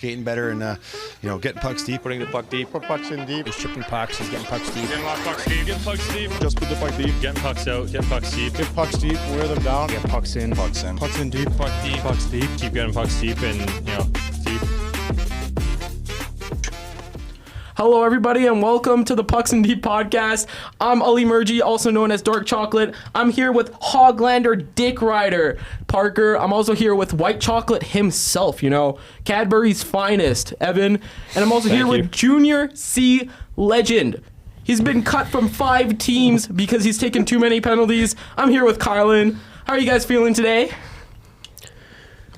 Skating better and, getting pucks deep. Putting the puck deep. Put pucks in deep. He's chipping pucks. He's getting pucks deep. Getting a lot of pucks deep. Getting pucks deep. Just put the puck deep. Getting pucks out. Getting pucks deep. Get pucks deep. Wear them down. Get pucks in. Pucks in. Pucks in deep. Puck deep. Pucks deep. Keep getting pucks deep and, deep. Hello, everybody, and welcome to the Pucks and Deep podcast. I'm Ali Murgy, also known as Dark Chocolate. I'm here with Hoglander Dick Rider Parker. I'm also here with White Chocolate himself, Cadbury's finest, Evan. And I'm also here with Junior C Legend. He's been cut from 5 teams because he's taken too many penalties. I'm here with Kylan. How are you guys feeling today?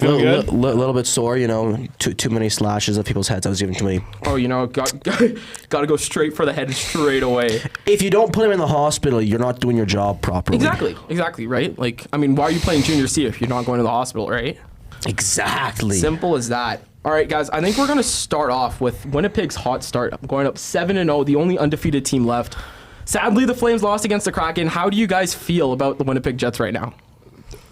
A little bit sore, too many slashes at people's heads. I was giving too many. Oh, got to go straight for the head straight away. If you don't put him in the hospital, you're not doing your job properly. Exactly, right? Why are you playing Junior C if you're not going to the hospital, right? Exactly. Simple as that. All right, guys, I think we're going to start off with Winnipeg's hot start, going up 7-0, the only undefeated team left. Sadly, the Flames lost against the Kraken. How do you guys feel about the Winnipeg Jets right now?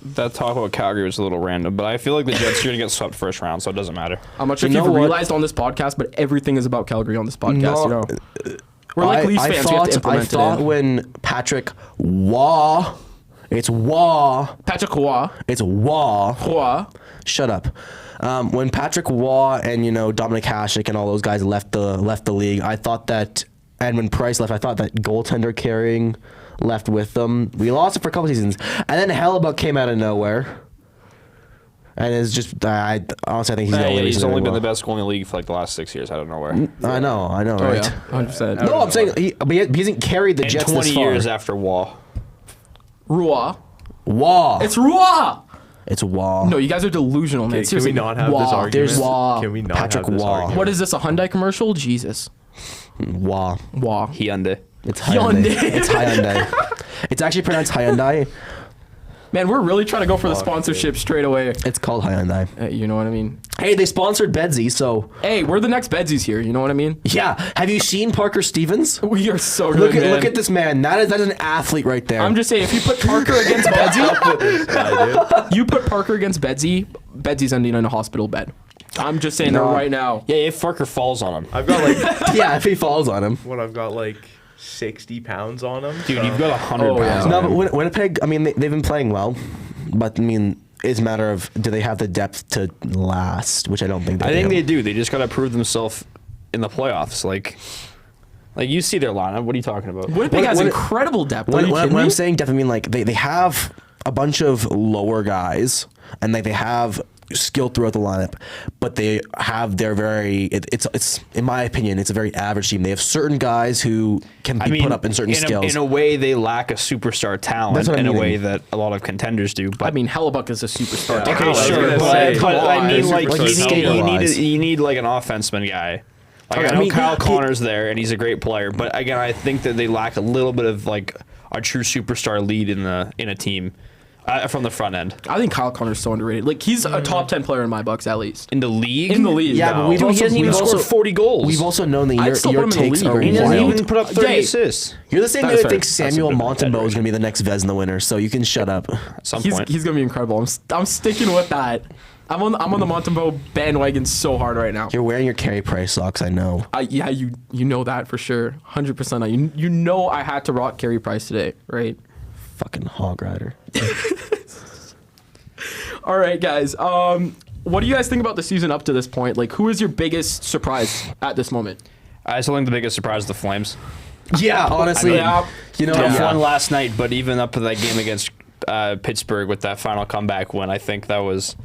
That talk about Calgary was a little random, but I feel like the Jets are going to get swept first round, so it doesn't matter. I'm not sure if you've realized on this podcast, but everything is about Calgary on this podcast, We're like Leafs fans, we have to implement it. I thought when Patrick Waugh, it's Waugh. Patrick Waugh. It's Waugh. Waugh. Shut up. When Patrick Waugh and, Dominic Hasek and all those guys left the league, I thought that, and when Price left, I thought that goaltender carrying left with them. We lost it for a couple seasons, and then Hellebuck came out of nowhere, and it's just I honestly think he's only been the best goalie in the league for like the last 6 years. I don't know where. I know, right? Yeah, 100%. No, I'm saying he hasn't carried the Jets 20 this far. years after Waugh. Waugh. It's Waugh. It's Waugh. No, you guys are delusional, man. Can we not have this argument? There's Waugh. Can we not Patrick have this Waugh. argument? What is this, a Hyundai commercial? Jesus. Waugh. Hyundai. It's Hyundai. Hyundai. It's Hyundai. It's actually pronounced Hyundai. Man, we're really trying to go for the sponsorship straight away. It's called Hyundai. You know what I mean? Hey, they sponsored Bedsy, so... Hey, we're the next Bedsies here, you know what I mean? Yeah. Have you seen Parker Stevens? We are so good, man. Look at this man. That is an athlete right there. I'm just saying, if you put Parker against Bedsy, you put Parker against Bedsy, Bedsy's ending in a hospital bed. I'm just saying that right now. Yeah, if Parker falls on him. I've got yeah, if he falls on him. I've got 60 pounds on him. Dude, you've got 100 pounds on No, him. but Winnipeg, they've been playing well, but it's a matter of do they have the depth to last, which I don't think they do. I think they do. They just got to prove themselves in the playoffs. Like you see their lineup. What are you talking about? Winnipeg has incredible depth. When I'm saying depth, they have a bunch of lower guys, and they have skill throughout the lineup, but they have their it's in my opinion, it's a very average team. They have certain guys who can be put up in certain skills. In a way, they lack a superstar talent in a way that a lot of contenders do. But Hellebuck is a superstar. Okay, talent. sure, but I mean, you you need like an offenseman guy. I know Kyle Connor's there, and he's a great player. But again, I think that they lack a little bit of a true superstar lead in a team. From the front end. I think Kyle Connor's so underrated. He's a top 10 player in my books, at least. In the league? In the league. Yeah, but he hasn't even scored 40 goals. We've also known that your takes are He wild. doesn't even put up 30 assists. You're the same guy that thinks Samuel Montembeault is going to be the next Vezina winner, so you can shut up. At some point. He's going to be incredible. I'm sticking with that. I'm on the Montembeault bandwagon so hard right now. You're wearing your Carey Price socks, I know. Yeah, you know that for sure. 100%. You know I had to rock Carey Price today, right? Fucking hog rider. All right, guys. What do you guys think about the season up to this point? Who is your biggest surprise at this moment? I still think the biggest surprise is the Flames. Yeah, honestly. Tough one last night, but even up to that game against Pittsburgh with that final comeback win, I think that was...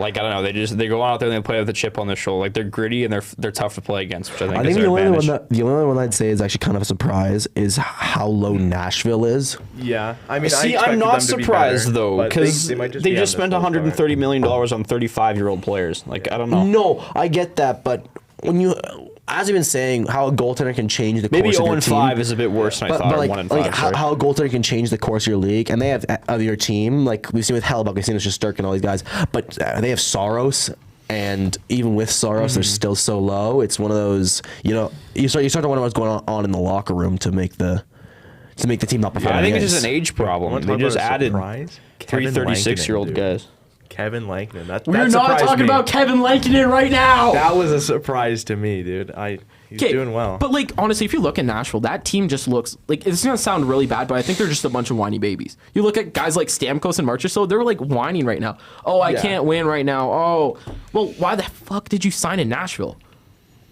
I don't know. They go out there and they play with a chip on their shoulder. They're gritty and they're tough to play against, which I think is their advantage. The only one I'd say is actually kind of a surprise is how low Nashville is. Yeah, I'm not surprised though, because they just spent $130 million on 35-year-old players. I don't know. No, I get that, but when you, as I've been saying, how a goaltender can change the course of your team. Maybe 0-5 is a bit worse than I thought. 1-5. How a goaltender can change the course of your league, and they have of your team. We've seen with Hellebuck, we've seen with Shesterkin and all these guys, but they have Saros. And even with Saros, they're still so low. It's one of those, you start to wonder what's going on in the locker room to make the team not perform. I think it's just an age problem. They just added 3 36-year-old guys. Kevin Lankinen. That We're not surprised talking me. about Kevin Lankinen right now. That was a surprise to me, dude. He's doing well. But like honestly, if you look at Nashville, that team just looks like it's gonna sound really bad, but I think they're just a bunch of whiny babies. You look at guys like Stamkos and Marchessault, they're like whining right now. Oh, I can't win right now. Oh, well, why the fuck did you sign in Nashville?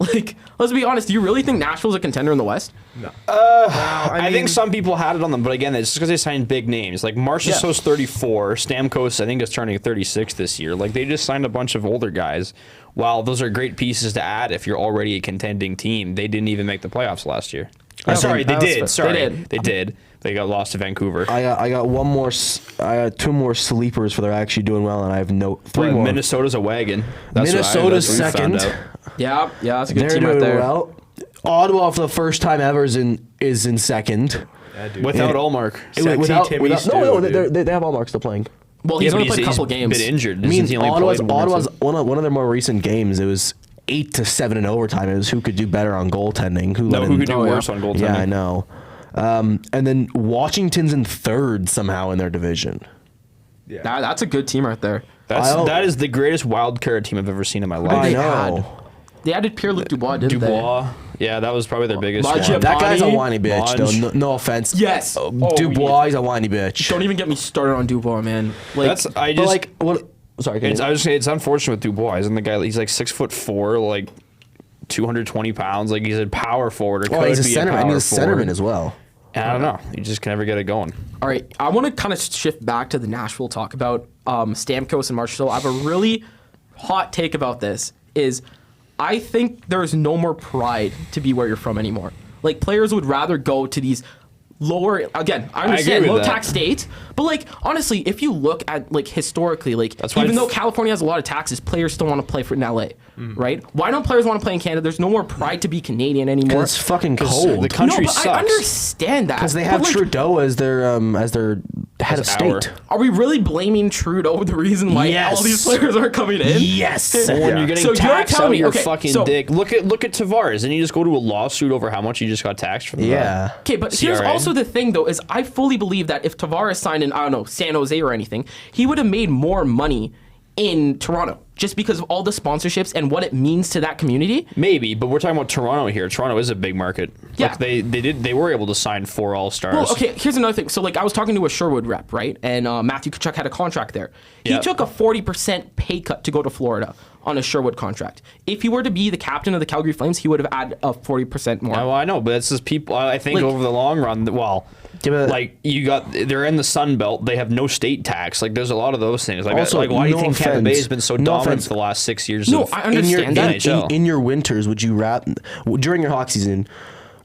Like, let's be honest. Do you really think Nashville's a contender in the West? No. I think some people had it on them, but again, it's just because they signed big names. Like Marchessault's 34, Stamkos I think is turning 36 this year. Like they just signed a bunch of older guys. While those are great pieces to add if you're already a contending team, they didn't even make the playoffs last year. Sorry, they did. They did. They got lost to Vancouver. I got one more. I got two more sleepers for they're actually doing well, and I have three more. Minnesota's a wagon. Minnesota's second. Yeah, that's a good They're team right doing there. well. Ottawa for the first time ever is in second. Yeah, dude. Without Allmark. They have Allmark still playing. Well, he's only played a couple games. Been injured. I mean, He only played Ottawa's one of their more recent games. It was 8-7 in overtime. It was who could do better on goaltending. Who could do worse on goaltending. Yeah, I know. And then Washington's in third somehow in their division. Yeah. That's a good team right there. That is the greatest wild card team I've ever seen in my life. I they know. They added Pierre-Luc Dubois, didn't Dubois. Yeah, that was probably their biggest Mudge one. up. That guy's a Bonnie, whiny bitch, Monge. though. No offense. Yes. Dubois is a whiny bitch. Don't even get me started on Dubois, man. Like, Sorry. I was just saying it's unfortunate with Dubois. Isn't the guy? He's like 6'4", like 220 pounds. Like he's a power forward. Or he's a could be centerman. power He's a forward. centerman as well. And I don't know. You just can never get it going. all right, I want to kind of shift back to the Nashville talk about Stamkos and Marchessault. I have a really hot take about this. Is I think there's no more pride to be where you're from anymore. Like players would rather go to these lower. Again, I understand agree with low that. tax states, but like honestly, if you look at like historically, like That's why even though f- California has a lot of taxes, players still want to play for in LA, right? Why don't players want to play in Canada? There's no more pride to be Canadian anymore. It's fucking cold. The country no, but sucks. I understand that Because they but, have like, Trudeau as their head of our- state. Are we really blaming Trudeau the reason why Yes. all these players are coming in? Yes. When you're getting So you're taxed telling out me- your okay, fucking so- dick. Look at Tavares, and you just go to a lawsuit over how much you just got taxed from. Yeah. Okay, but here's CRA. also the thing, though, is I fully believe that if Tavares signed in, I don't know, San Jose or anything, he would have made more money in Toronto just because of all the sponsorships and what it means to that community. Maybe, but we're talking about Toronto here. Toronto is a big market. Yeah. Like they were able to sign 4 All-Stars. Well, okay, here's another thing. So, like, I was talking to a Sherwood rep, right? And Matthew Tkachuk had a contract there. He Yep. took a 40% pay cut to go to Florida on a Sherwood contract. If he were to be the captain of the Calgary Flames, he would have added a 40% more. Oh, I know, but it's just people. I think Like- over the long run, well, but- like they're in the Sun Belt. They have no state tax. Like there's a lot of those things. Like, Also, like why do you no think Tampa Bay offense. has been so No dominant offense. for the last 6 years? No, of I understand that. NHL. In your winters, would you during your hockey season,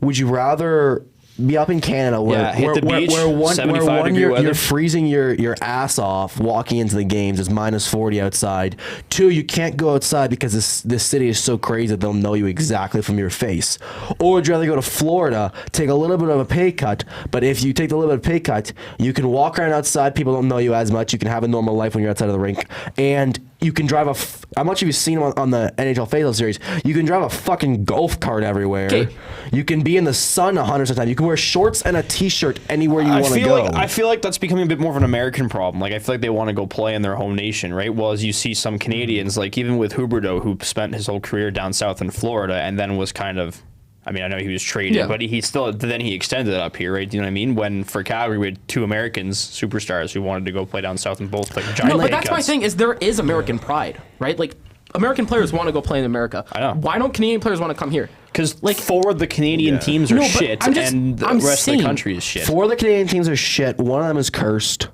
would you rather be up in Canada where Yeah, hit the beach, 75 degree you're weather. freezing your ass off walking into the games, it's minus 40 outside. 2, you can't go outside because this city is so crazy that they'll know you exactly from your face. Or would you rather go to Florida, take a little bit of a pay cut, but if you take the little bit of pay cut, you can walk around outside, people don't know you as much, you can have a normal life when you're outside of the rink, and you can drive how much have you seen on the NHL Fatal Series? You can drive a fucking golf cart everywhere. Okay. You can be in the sun 100% of the time. You can wear shorts and a t-shirt anywhere you want to go. I feel like that's becoming a bit more of an American problem. Like I feel like they want to go play in their home nation, right? Well, as you see some Canadians, like even with Huberdeau, who spent his whole career down south in Florida, and then was kind of. I mean, I know he was traded, but he still then he extended it up here, right? Do you know what I mean? When for Calgary, we had 2 Americans, superstars, who wanted to go play down south and both like giant No, but pay that's my cuts. thing is there is American pride, right? Like American players want to go play in America. I know. Why don't Canadian players want to come here? Because like forward the Canadian teams are No, but shit, and the I'm rest of saying- the country is shit. 4 of the Canadian teams are shit. One of them is cursed.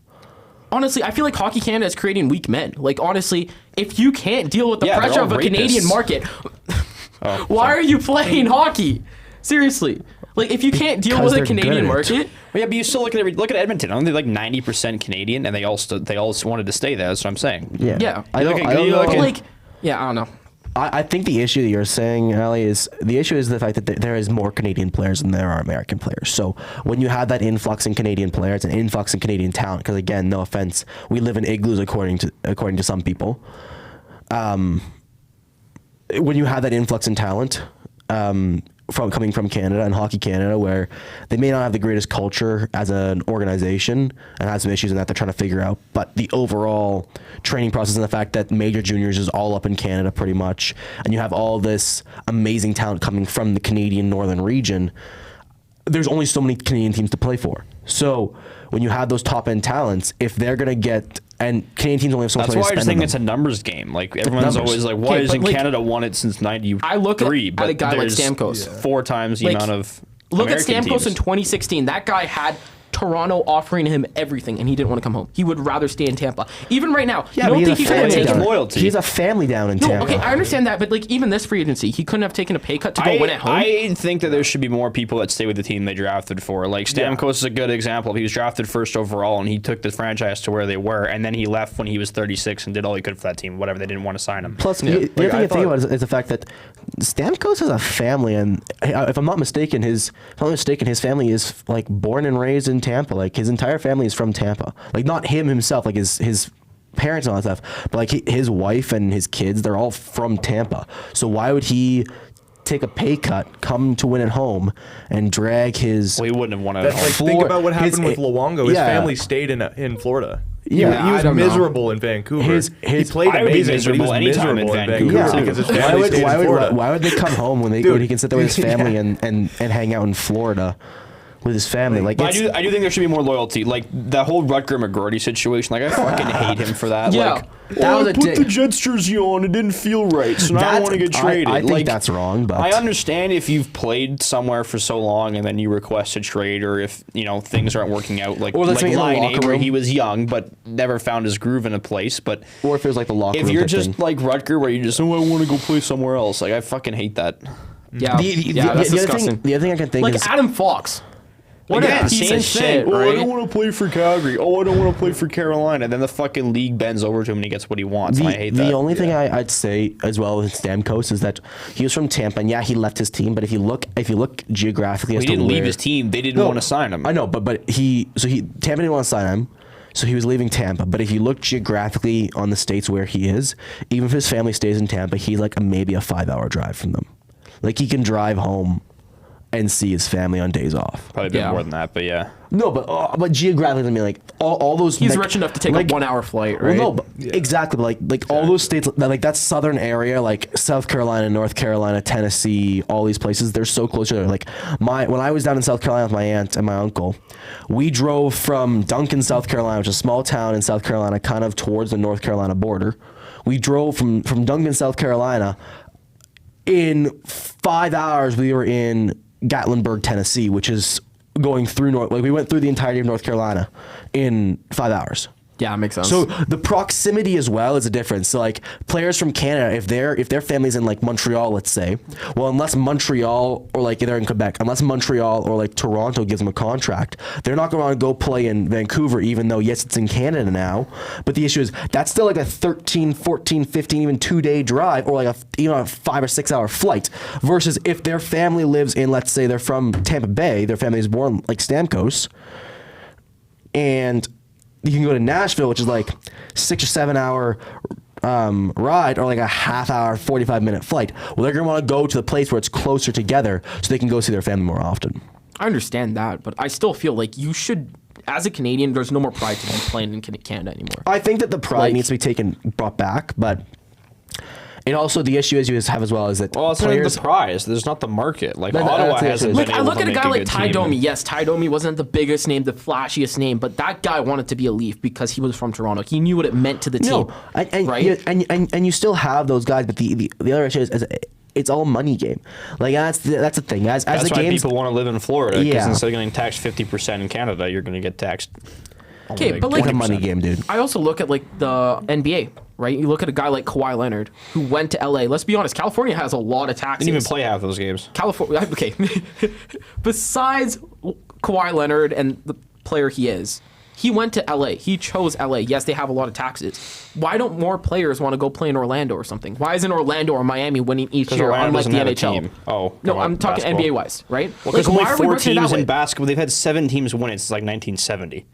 Honestly, I feel like Hockey Canada is creating weak men. Like honestly, if you can't deal with the Yeah, they're pressure all of a Canadian rapists. market, Oh, why are you playing hockey? Seriously. Like if you can't deal Because with a they're good Canadian at it. market, Well, yeah, but you still look at Edmonton. Aren't they like 90% Canadian, and they all wanted to stay there? That's what I'm saying. yeah. I don't, look at- I don't you know. look But at- like, yeah, I don't know. I think the issue that you're saying, Ali, is the fact that there is more Canadian players than there are American players. So when you have that influx in Canadian players, an influx in Canadian talent, because again, no offense, we live in igloos according to some people. When you have that influx in talent, coming from Canada and Hockey Canada, where they may not have the greatest culture as an organization and have some issues in that they're trying to figure out. But the overall training process and the fact that major juniors is all up in Canada pretty much, and you have all this amazing talent coming from the Canadian northern region, there's only so many Canadian teams to play for. So when you have those top end talents, if they're going to get, and Canadian teams only have so much That's money why to I just spend think on it's a them. numbers game. Like everyone's numbers. always like, why Okay, but, isn't like, Canada won it since '93? I look at a but guy like there's Stamkos. 4 times the Like, amount of Look American at Stamkos teams. in 2016. That guy had Toronto offering him everything, and he didn't want to come home. He would rather stay in Tampa. Even right now, Yeah, you but don't he's think a he could have family taken down. loyalty. He's a family down in No, Tampa. okay, I understand that, but like even this free agency, he couldn't have taken a pay cut to go win at home. I think that there should be more people that stay with the team they drafted for. Like Stamkos is a good example. He was drafted first overall, and he took the franchise to where they were, and then he left when he was 36 and did all he could for that team. Whatever, they didn't want to sign him. Plus, the other thing I think about is the fact that Stamkos has a family, and if I'm not mistaken, his family is like born and raised in Tampa. Like his entire family is from Tampa. Like not him himself, like his parents and all that stuff, but like his wife and his kids, they're all from Tampa. So why would he take a pay cut, come to win at home, and drag his? Well, he wouldn't have won it. That's at like home. think about what happened his- with Luongo. His yeah. family stayed in Florida. Yeah, he I was don't know. miserable in Vancouver. His- he played I would be amazing, but he was miserable anytime in miserable in Vancouver. Vancouver Yeah. because his Why family would, stayed why, in would, Florida. why would they come home when Dude. he can sit there with his family Yeah. and hang out in Florida with his family? Like But it's, I do think there should be more loyalty. Like that whole Rutger McGroarty situation. Like I fucking hate him for that. Yeah. Like, That was I a put dick. the Jets jersey on. It didn't feel right, so now I That's- want to get traded. I think Like, that's wrong, but I understand if you've played somewhere for so long and then you request a trade, or if things aren't working out. Like Or let's say in the Laine, locker where room. he was young but never found his groove in a place. But or if it was like the locker if room you're type just thing. like Rutger, where you just I want to go play somewhere else. Like I fucking hate that. yeah, that's disgusting. The other thing I can think Like is Adam Fox. What Again, a piece same of shit, thing. Oh, I right? don't want to play for Calgary. Oh, I don't want to play for Carolina. And then the fucking league bends over to him and he gets what he wants. And I hate that. the only thing I'd say as well with Stamkos is that he was from Tampa, and yeah, he left his team. But if you look geographically, as He to didn't leave where- his team. They didn't No, want to sign him. I know, but Tampa didn't want to sign him, so he was leaving Tampa. But if you look geographically on the states where he is, even if his family stays in Tampa, he's like maybe a 5-hour drive from them. Like he can drive home and see his family on days off. Probably a bit Yeah. more than that, but yeah. No, but geographically, I mean, like all those. He's rich enough to take a 1-hour flight, right? Well, no, but exactly. But like all those states, like that southern area, like South Carolina, North Carolina, Tennessee, all these places, they're so close to each other. Like when I was down in South Carolina with my aunt and my uncle, we drove from Duncan, South Carolina, which is a small town in South Carolina, kind of towards the North Carolina border. We drove from Duncan, South Carolina. In 5 hours, we were in Gatlinburg, Tennessee, which is going through we went through the entirety of North Carolina in 5 hours. Yeah, makes sense. So the proximity as well is a difference. So like players from Canada, if their family's in like Montreal, let's say, well, unless Montreal or like they're in Quebec, unless Montreal or like Toronto gives them a contract, they're not going to go play in Vancouver, even though yes, it's in Canada now. But the issue is that's still like a 13, 14, 15, even 2-day drive, or like a 5 or 6 hour flight. Versus if their family lives in, let's say they're from Tampa Bay, their family is born like Stamkos, and you can go to Nashville, which is like 6 or 7 hour ride, or like a half-hour, 45-minute flight. Well, they're going to want to go to the place where it's closer together so they can go see their family more often. I understand that, but I still feel like you should, as a Canadian, there's no more pride to be playing in Canada anymore. I think that the pride needs to be brought back, but it also, the issue as you have as well is that Well, it's players... not the prize. There's not the market. Like That's Ottawa the hasn't issue. been Like, I able look to at a make guy like good Ty team. Domi. Yes, Ty Domi wasn't the biggest name, the flashiest name, but that guy wanted to be a Leaf because he was from Toronto. He knew what it meant to the team. No, and, right? yeah, and you still have those guys, but the other issue is it's all money game. Like that's the thing. As That's the why games, people want to live in Florida, because Yeah. instead of getting taxed 50% in Canada, you're going to get taxed. Okay, but like what a money game, dude. I also look at like the NBA, right? You look at a guy like Kawhi Leonard who went to LA. Let's be honest, California has a lot of taxes. Didn't even play half those games. California. Okay, besides Kawhi Leonard and the player he is, he went to LA. He chose LA. Yes, they have a lot of taxes. Why don't more players want to go play in Orlando or something? Why isn't Orlando or Miami winning each year, Orlando unlike the doesn't have a NHL? team. Oh, no, come on, I'm talking basketball. NBA wise, right? Well, because only why are we 4 working it teams that in way? basketball. They've had 7 teams win it since like 1970.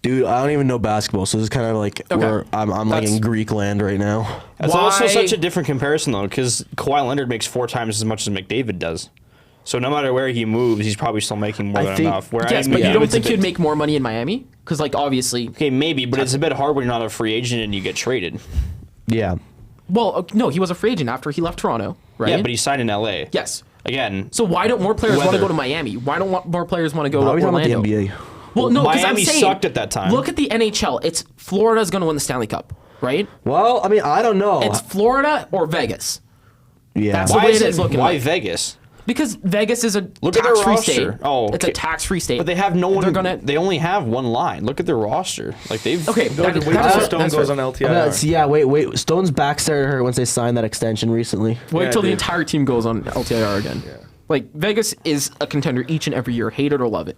Dude, I don't even know basketball, so this is kind of like where I'm like That's- in Greek land right now. That's also Why- such a different comparison, though, because Kawhi Leonard makes 4 times as much as McDavid does. So no matter where he moves, he's probably still making more than enough. Where Yes, but you don't think he'd make more money in Miami? Because, like, obviously... Okay, maybe, but it's a bit hard when you're not a free agent and you get traded. Yeah. Well, no, he was a free agent after he left Toronto, right? Yeah, but he signed in L.A. Yes. Again. So why don't more players want to go to Miami? Why don't more players want to go to Why are we talking Orlando? about the NBA? Well, no, because I'm Miami saying, sucked at that time. Look at the NHL. It's Florida's going to win the Stanley Cup, right? Well, I mean, I don't know. It's Florida or Vegas. Yeah. That's Why the way is it is looking Why like. Vegas? Because Vegas is a Look at their tax-free roster. state. Oh, It's a okay. tax-free state. But they have no one. They're gonna. They only have one line. Look at their roster. Like they've. Okay. Wait till Stone goes on LTIR. Yeah, wait. Stone's back started hurt once they signed that extension recently. Wait Yeah, till the dude. entire team goes on LTIR again. Yeah. Like, Vegas is a contender each and every year, hate it or love it.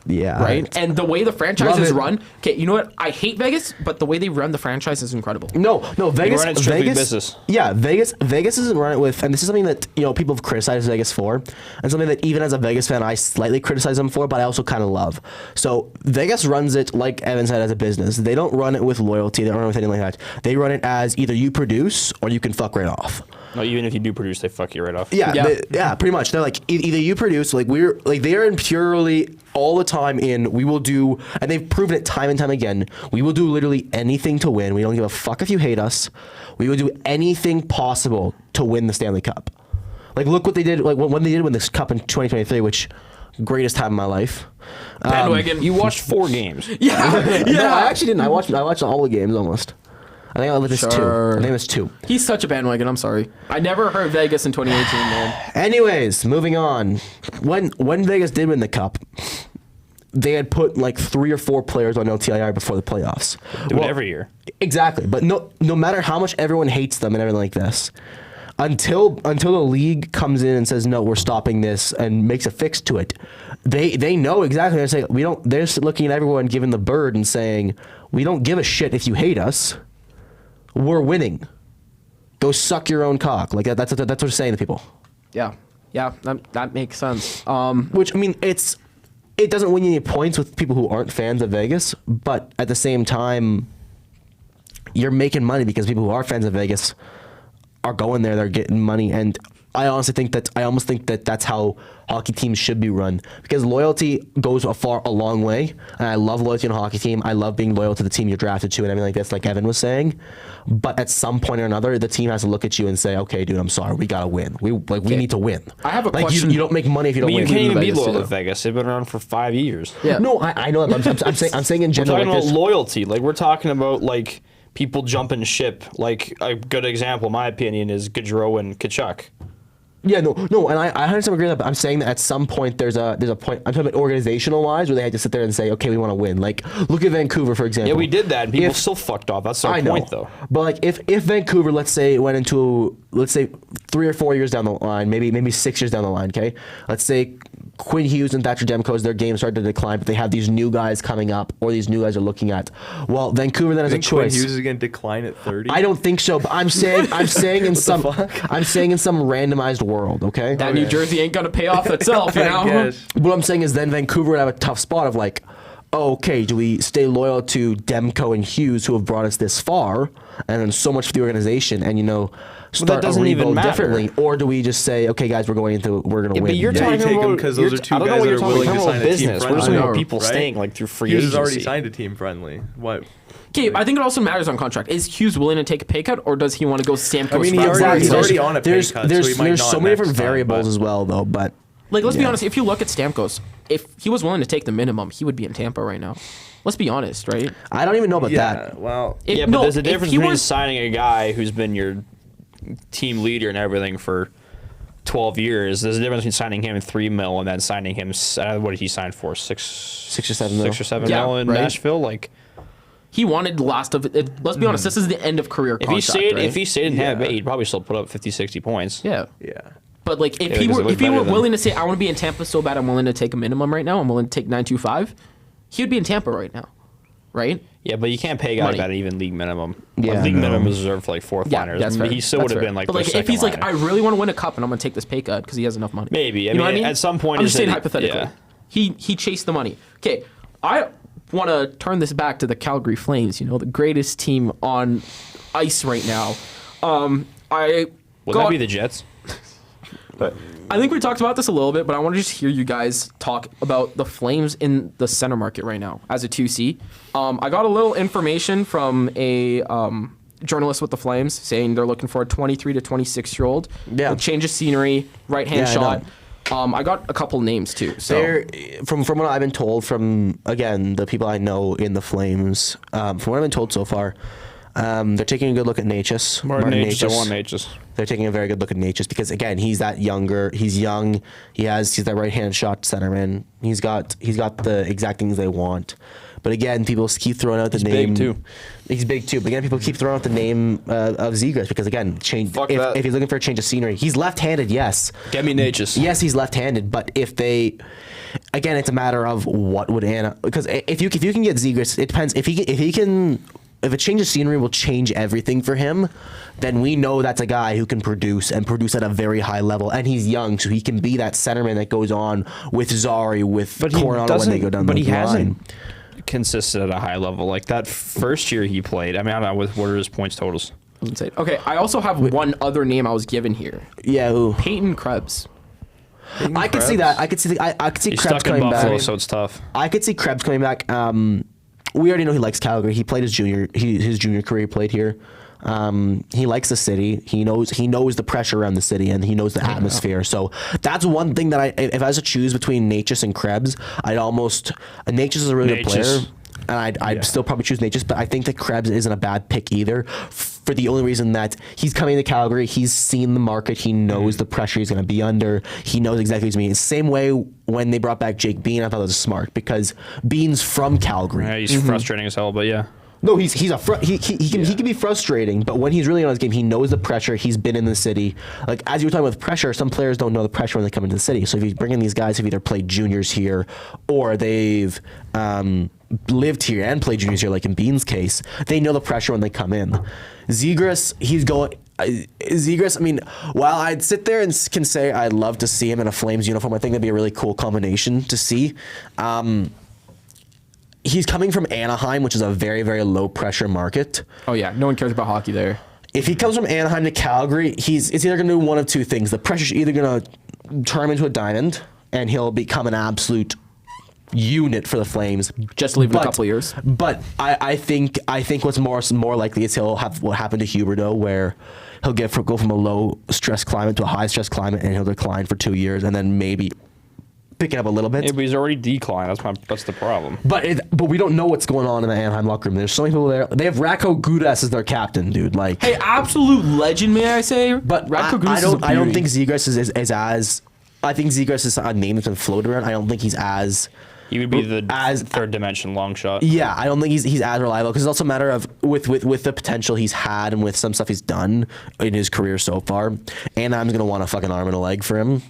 Yeah. Right? And the way the franchise is Love it. run, okay, you know what? I hate Vegas, but the way they run the franchise is incredible. No, Vegas. run it strictly Vegas, business. Yeah, Vegas doesn't run it with, and this is something that people have criticized Vegas for, and something that even as a Vegas fan I slightly criticize them for, but I also kind of love. So Vegas runs it like Evan said as a business. They don't run it with loyalty. They don't run it with anything like that. They run it as either you produce or you can fuck right off. No, even if you do produce, they fuck you right off. Yeah, Yeah. pretty much. They're like either you produce, like they are in purely all the time in. We will do, and they've proven it time and time again. We will do literally anything to win. We don't give a fuck if you hate us. We will do anything possible to win the Stanley Cup. Like look what they did. Like when they did win this cup in 2023, which greatest time of my life. Bandwagon. You watched 4 games. yeah. No, I actually didn't. I watched all the games almost. I think I was two. Sure. I think it was 2. He's such a bandwagon. I'm sorry. I never heard Vegas in 2018, man. Anyways, moving on. When Vegas did win the cup, they had put like 3 or 4 players on LTIR before the playoffs. Do it every year. Exactly, but no matter how much everyone hates them and everything like this, until the league comes in and says no, we're stopping this and makes a fix to it, they know exactly. They're saying we don't. They're just looking at everyone giving the bird and saying we don't give a shit if you hate us. We're winning. Go suck your own cock. Like that's what they're saying to people. Yeah. Yeah, that makes sense. Which I mean, it doesn't win you any points with people who aren't fans of Vegas, but at the same time, you're making money because people who are fans of Vegas are going there. They're getting money, and I almost think that that's how hockey teams should be run, because loyalty goes a long way, and I love loyalty in a hockey team. I love being loyal to the team you're drafted to and everything like this, like Evan was saying. But at some point or another, the team has to look at you and say, "Okay, dude, I'm sorry, we gotta win. We need to win." I have a like question. You don't make money if you I don't mean, you win. can't even be Vegas, loyal too. to Vegas. They've been around for 5 years. Yeah. No, I know that. But I'm saying in We're general. talking Like about this. loyalty. Like we're talking about like people jumping ship. Like a good example, in my opinion, is Gaudreau and Kachuk. Yeah, no, and I 100% agree with that, but I'm saying that at some point there's a point, I'm talking about organizational wise, where they had to sit there and say, okay, we want to win. Like, look at Vancouver, for example. Yeah, we did that, and people still fucked off. That's our point, though. But like, if Vancouver, let's say, went into, let's say, 3 or 4 years down the line, maybe 6 years down the line, okay? Let's say Quinn Hughes and Thatcher Demko's, their game started to decline, but they have these new guys coming up, or these new guys are looking at. Well, Vancouver then has a think Quinn choice. Hughes is going to decline at 30? I don't think so, but I'm saying in some randomized world, okay? That New Jersey ain't gonna pay off itself, you know. I guess. What I'm saying is then Vancouver would have a tough spot of like, oh, okay, do we stay loyal to Demko and Hughes who have brought us this far and then so much for the organization and start doesn't a even rebuild matter. differently, or do we just say, okay, guys, we're gonna win? But you're Yeah, talking you take about them 'cause those are two I don't know guys what that you're are talking willing to about sign a team business. We're just friendly. talking I about know, people right? staying like through free Hughes agency. has already signed a team friendly. What? Okay, I think it also matters on contract. Is Hughes willing to take a pay cut, or does he want to go Stamkos? I mean, he's route? already on a pay cut, so he there's might not so many different next time, variables but- as well, though. But Like, let's be Yeah. honest. If you look at Stamkos, if he was willing to take the minimum, he would be in Tampa right now. Let's be honest, right? I don't even know about Yeah, that. well, If- Yeah, but no, there's a if difference he between was- signing a guy who's been your team leader and everything for 12 years. There's a difference between signing him $3 million and then signing him. What did he sign for? 6 or 7 mil. 6 or 7 Yeah, mil in right. Nashville. Like, He wanted the last of it. Let's be honest. This is the end of career if contract. he stayed in Tampa Yeah. Bay, he'd probably still put up 50, 60 points. yeah. yeah. But like, if Yeah, he because it were looked if he better were than- willing to say, I want to be in Tampa so bad, I'm willing to take a minimum right now. I'm willing to take 925. He would be in Tampa right now, right? Yeah, but you can't pay a guy Money. that even league minimum. Yeah, Like, league no. minimum is reserved for like fourth Yeah, liners. that's fair. He still That's would have fair. been like. But their like, if he's second like, I liner. really want to win a cup and I'm gonna take this pay cut because he has enough money. Maybe. I You know mean, what I mean? at some point, I'm is just saying it- hypothetically. yeah. He chased the money. Okay, I want to turn this back to the Calgary Flames. You know, the greatest team on ice right now. I Would got, that be the Jets? But I think we talked about this a little bit, but I want to just hear you guys talk about the Flames in the center market right now as a 2C. I got a little information from a journalist with the Flames saying they're looking for a 23 to 26-year-old. Yeah. With change of scenery, right-hand shot. I got a couple names too. So From what I've been told from, again, the people I know in the Flames, from what I've been told so far, they're taking a good look at Natchez. Martin Natchez. I want Natchez. They're taking a very good look at Natchez because, again, he's that younger. He's young. He's that right-hand shot centerman. He's got the exact things they want. But again, people keep throwing out the name. He's big too. He's big too. But again, people keep throwing out the name of Zegras because, again, if he's looking for a change of scenery, he's left-handed. Yes. Get me Natchez. Yes, he's left-handed. But if they, again, it's a matter of what would Anna, because if you can get Zegras, it depends. If a change of scenery will change everything for him, then we know that's a guy who can produce at a very high level, and he's young, so he can be that centerman that goes on with Zari, with Coronado when they go down the line. But he hasn't consistent at a high level. Like that first year he played, I mean, I'm not with what are his points totals. Okay, I also have one other name I was given here. Yeah, who? Peyton Krebs. I could see that. I could see He's Krebs stuck in coming Buffalo, back. so it's tough. I could see Krebs coming back. We already know he likes Calgary. He played his junior career. He played here. He likes the city. He knows the pressure around the city, and he knows the atmosphere. So that's one thing that if I was to choose between Natchez and Krebs, Natchez is a really good player, and I'd still probably choose Natchez. But I think that Krebs isn't a bad pick either, for the only reason that he's coming to Calgary. He's seen the market. He knows the pressure he's going to be under. He knows exactly what he's mean. Same way when they brought back Jake Bean, I thought that was smart because Bean's from Calgary. Yeah, he's frustrating as hell, but yeah. No, he can be frustrating, but when he's really on his game, he knows the pressure. He's been in the city. Like as you were talking with pressure, some players don't know the pressure when they come into the city. So if you bring in these guys who've either played juniors here or they've lived here and played juniors here, like in Bean's case, they know the pressure when they come in. Zegras, I mean, while I'd sit there and can say I'd love to see him in a Flames uniform, I think that'd be a really cool combination to see. He's coming from Anaheim, which is a very, very low pressure market. Oh yeah, no one cares about hockey there. If he comes from Anaheim to Calgary, it's either going to do one of two things. The pressure's either going to turn him into a diamond, and he'll become an absolute unit for the Flames. Just leave in a couple of years. But I think what's more likely is he'll have what happened to Huberdeau, where he'll go from a low stress climate to a high stress climate, and he'll decline for 2 years, and then maybe pick it up a little bit. Yeah, but he's already declined. That's the problem. But we don't know what's going on in the Anaheim locker room. There's so many people there. They have Ratko Gudas as their captain, dude. Like, hey, absolute legend, may I say? But Ratko Gudas I don't think Zegras is as. I think Zegras is a name that's been floated around. I don't think he's as. He would be the third dimension long shot. Yeah, I don't think he's as reliable because it's also a matter of with the potential he's had and with some stuff he's done in his career so far. And I'm gonna want a fucking arm and a leg for him.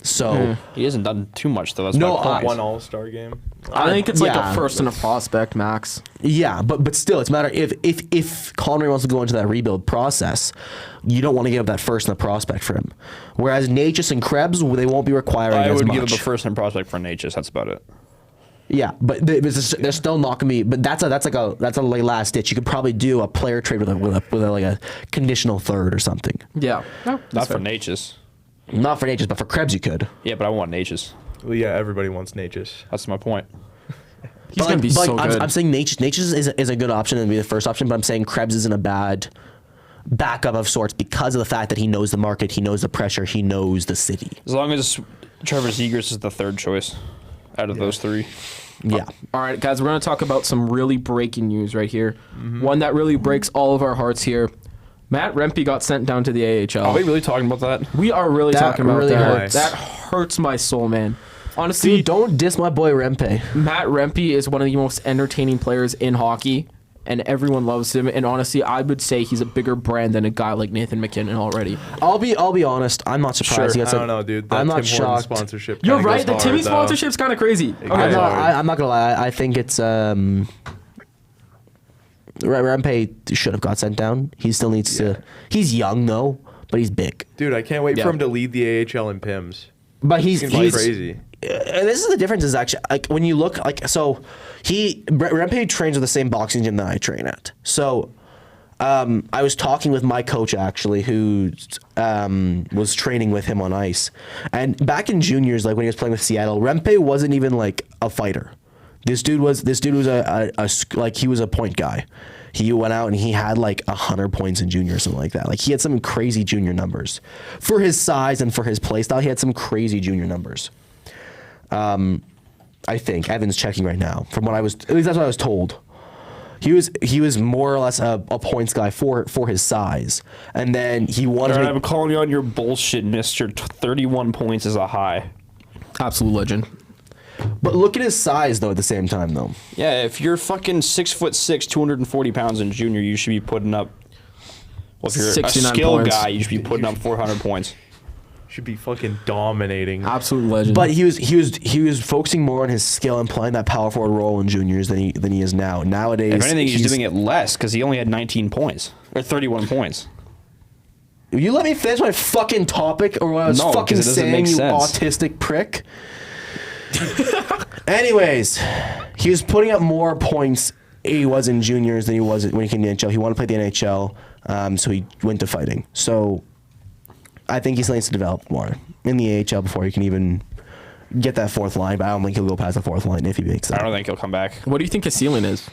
So he hasn't done too much though. That's one All-Star game. I think it's like a first and a prospect max. Yeah, but still, it's a matter if Connery wants to go into that rebuild process, you don't want to give up that first and a prospect for him. Whereas Natchez and Krebs, they won't be requiring as much. I would give up a first and prospect for Natchez. That's about it. Yeah, but they're still not gonna be. But that's a last ditch. You could probably do a player trade with a conditional third or something. Yeah, no, not for Natchez. Not for Natchez, but for Krebs you could. Yeah, but I want Natchez. Well, yeah, everybody wants Natchez. That's my point. He's gonna be so good. I'm saying Natchez is a good option and be the first option, but I'm saying Krebs isn't a bad backup of sorts because of the fact that he knows the market, he knows the pressure, he knows the city. As long as Trevor Zegras is the third choice out of those three. Yeah. All right, guys, we're going to talk about some really breaking news right here. One that really breaks all of our hearts here. Matt Rempe got sent down to the AHL. Are we really talking about that? We are really talking about really that. hurts. That hurts my soul, man. Honestly, Dude, don't diss my boy Rempe. Matt Rempe is one of the most entertaining players in hockey, and everyone loves him. And honestly, I would say he's a bigger brand than a guy like Nathan McKinnon already. I'll be honest. I'm not surprised. Sure. I don't know, dude. I'm not Tim Hortons shocked. Sponsorship. You're right. The Timmy sponsorship's kind of crazy. Okay. I'm not gonna lie. I think it's Rempe should have got sent down. He still needs to. He's young though, but he's big. Dude, I can't wait for him to lead the AHL in PIMS. But he's crazy. And this is the difference is actually like when you look like so Rempe trains with the same boxing gym that I train at. So I was talking with my coach actually, who was training with him on ice, and back in juniors, like when he was playing with Seattle, Rempe wasn't even like a fighter. This dude was like he was a point guy. He went out and he had like 100 points in junior or something like that. Like he had some crazy junior numbers for his size and for his play style. He had some crazy junior numbers. I think Evan's checking right now. From what at least that's what I was told. He was more or less a points guy for his size, and then he wanted. I'm calling you on your bullshit, Mister. 31 points is a high. Absolute legend. But look at his size though. At the same time though. Yeah, if you're fucking 6'6", 240 pounds in junior, you should be putting up. Well, if you're a 69 skill points. guy, you should be putting up 400 points. Should be fucking dominating. Absolute legend. But he was focusing more on his skill and playing that power forward role in juniors than he is now. Nowadays, If anything, he's doing it less because he only had 19 points or 31 points. You let me finish my fucking topic, or what I was No, 'cause fucking it doesn't saying, make you sense. autistic prick. Anyways, he was putting up more points he was in juniors than he was when he came to the NHL. He wanted to play the NHL, so he went to fighting. So I think he still needs to develop more in the AHL before he can even get that fourth line. But I don't think he'll go past the fourth line if he makes that. I don't think he'll come back. what do you think his ceiling is?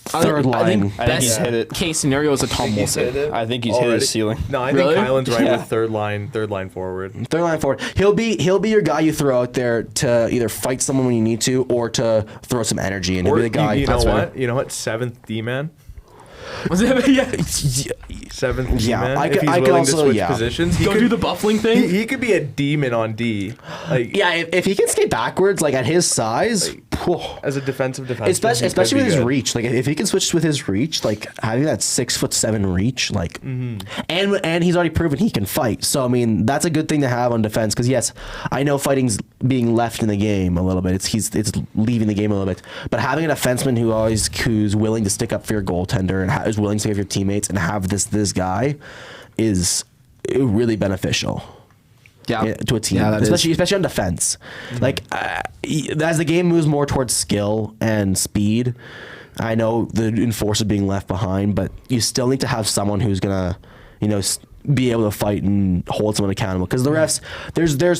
Third I think line. I think he's best hit it. case scenario is a Tom Wilson. I think he's hit his ceiling. No, I Really? think Kylan's right Yeah. with third line forward. Third line forward. He'll be your guy you throw out there to either fight someone when you need to, or to throw some energy. And he'll Or be the guy. you know that's what? You know what? Seventh D man. Was it? Yeah. Seventh Yeah, D man. I If could- he's I could willing also- to switch yeah. positions, he Go could do the buffling thing. He could be a demon on D. Like Yeah, if he can skate backwards, like at his size, as a defensive defenseman. especially he with could his be good. reach, like if he can switch with his reach, like having that 6'7" reach, like, and he's already proven he can fight. So I mean, that's a good thing to have on defense. Because yes, I know fighting's being left in the game a little bit. It's leaving the game a little bit. But having a defenseman who's willing to stick up for your goaltender and is willing to stick up for your teammates and have this guy is really beneficial. Yeah. To a team, Yeah, that is. especially on defense. Like as the game moves more towards skill and speed, I know the enforcer being left behind, but you still need to have someone who's gonna, be able to fight and hold someone accountable. Because the refs,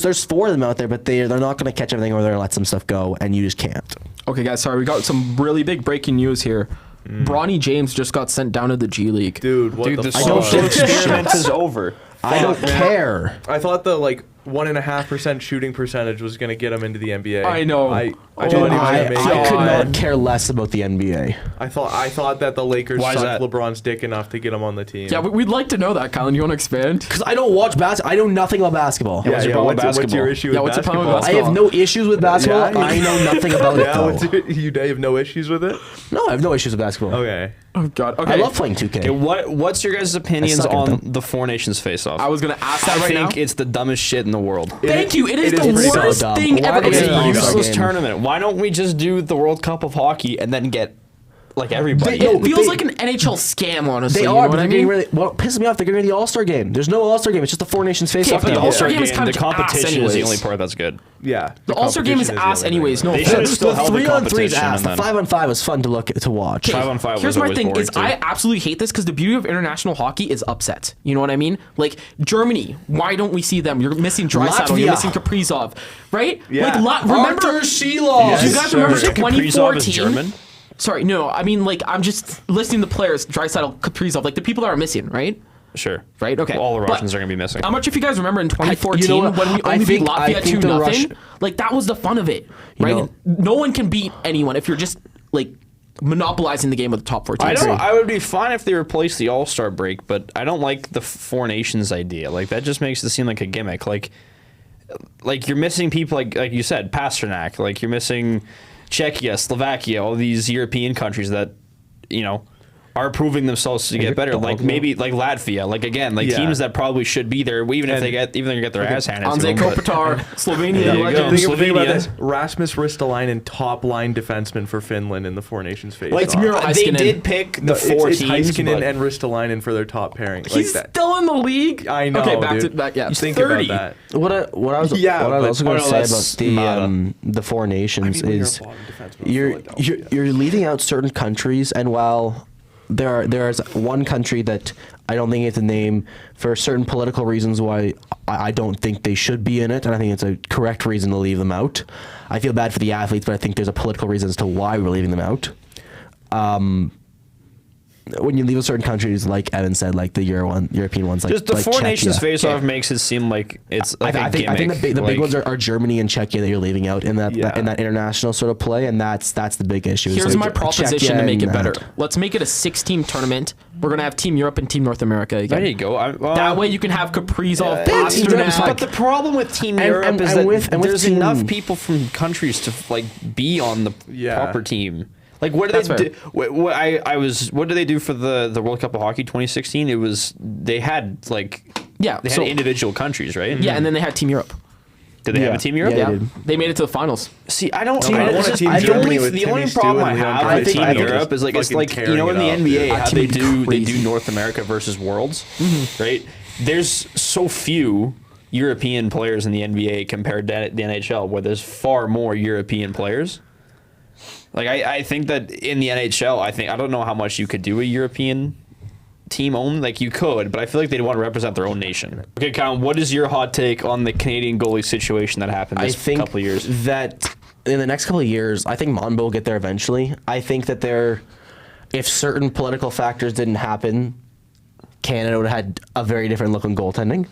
there's four of them out there, but they're not gonna catch everything, or they're gonna let some stuff go, and you just can't. Okay, guys, sorry. We got some really big breaking news here. Bronny James just got sent down to the G League. Dude, what the the fuck? social experiment is over. I don't man. care. I thought the 1.5% shooting percentage was gonna get him into the NBA. I know. I Oh thought he was I amazing. could not care less about the NBA. I thought that the Lakers Why is sucked that? LeBron's dick enough to get him on the team. Yeah, we'd like to know that, Kylan. You want to expand? Because I don't watch basketball. I know nothing about basketball. What's your problem with what's your basketball? issue Yeah, with what's your problem with basketball? I have no issues with basketball. Yeah. I know nothing about it Yeah, though. you have no issues with it? No, I have no issues with basketball. Okay. Oh God. Okay. I love playing 2K. Okay, what's your guys' opinions suck at on them. the Four Nations face-off? I was gonna ask that I right now. think it's the dumbest shit in the world. Thank you. It is it the is pretty worst dumb. thing Why ever. do It's they a All-Star useless game. tournament. Why don't we just do the World Cup of hockey and then get everybody? They- It feels they- like an NHL scam, honestly. They you are, know but what I they're getting mean? really. What pisses me off? They're getting the All-Star game. There's no All-Star game. It's just the Four Nations face-off. but the game. All-Star All-Star game is game, kinda the ass competition is the anyways. only part that's good. Yeah. The All-Star game is competition ass the only anyways. thing. No They offense. should've still The held the 3-on-3 is competition ass. and The then- 5-on-5 was fun to watch. Okay, 5-on-5 was here's my always thing: boring is too. I absolutely hate this because the beauty of international hockey is upsets. You know what I mean? Like Germany, why don't we see them? You're missing Draisaitl, Latvia. you're missing Kaprizov, right? Yeah. Remember Arthur Sheila. Do you guys remember Kaprizov is 2014? German? Sorry, no. I mean, like I'm just listing the players: Draisaitl, Kaprizov, like the people that are missing, right? Sure. Right. Okay. All the But Russians are going to be missing. I'm not sure if you guys remember in 2014 you know what? when we I only beat think- I Latvia think 2-0. the Rush- Like that was the fun of it, right? know- No one can beat anyone if you're just like monopolizing the game with the top 4 teams. I would be fine if they replaced the All-Star break, but I don't like the Four Nations idea. Like that just makes it seem like a gimmick. Like you're missing people like you said, Pasternak. Like you're missing Czechia, Slovakia, all these European countries that are proving themselves to get better. Like maybe like Latvia. Like again, like Yeah. teams that probably should be there, even if they get their ass handed to Anze them. but- Kopitar, Slovenia There you legend. go. Think about Slovenia. this. Rasmus Ristolainen, top line defenseman for Finland in the Four Nations face. Like, It's Miro they Heiskanen. did pick the No, four it's teams, Heiskanen but and Ristolainen for their top pairing. He's like that. still in the league. I know. Okay, back dude. to back. Yeah, Just think 30. about that. What I was Yeah, what I was but- also going oh, to no, say that's about the Four Nations I mean, when is you're a bottom defenseman, you're leaving out certain countries, and while there's one country that I don't think it's a name for certain political reasons why I don't think they should be in it, and I think it's a correct reason to leave them out. I feel bad for the athletes, but I think there's a political reason as to why we're leaving them out. When you leave a certain countries, like Evan said, like the European ones, like Just the like Four Nations Czechia. face-off makes it seem like it's like I a think gimmick. the big Like, ones are Germany and Czechia that you're leaving out in that Yeah. in that international sort of play, and that's the big issue. is Here's like my proposition Czechia to make it and better. that. Let's make it a 6-team tournament. We're going to have Team Europe and Team North America again. There you go. That way you can have Kaprizov, Team Europe's Pasternak. But the problem with Team Europe and is that with there's Team- enough people from countries to like be on the proper team. Like what did That's they do? What did they do for the World Cup of Hockey 2016? It was they had like they had individual countries, right? Yeah, and then they had Team Europe. Did they have a Team Europe? Yeah, Yeah, they did. they made it to the finals. See, I don't. I want a Team Germany with the only Timmy Stu problem and I Leon have with Draisaitl Team just Europe is like it's fucking like carrying in the it up. NBA Yeah, how Team they would be do crazy. North America versus Worlds, right? There's so few European players in the NBA compared to the NHL, where there's far more European players. Like I think that in the NHL, I don't know how much you could do a European team own. Like you could, but I feel like they'd want to represent their own nation. Okay, Kylan, what is your hot take on the Canadian goalie situation that happened I this think couple of years? that in the next couple of years, I think Monbo will get there eventually. I think that if certain political factors didn't happen, Canada would have had a very different look on goaltending.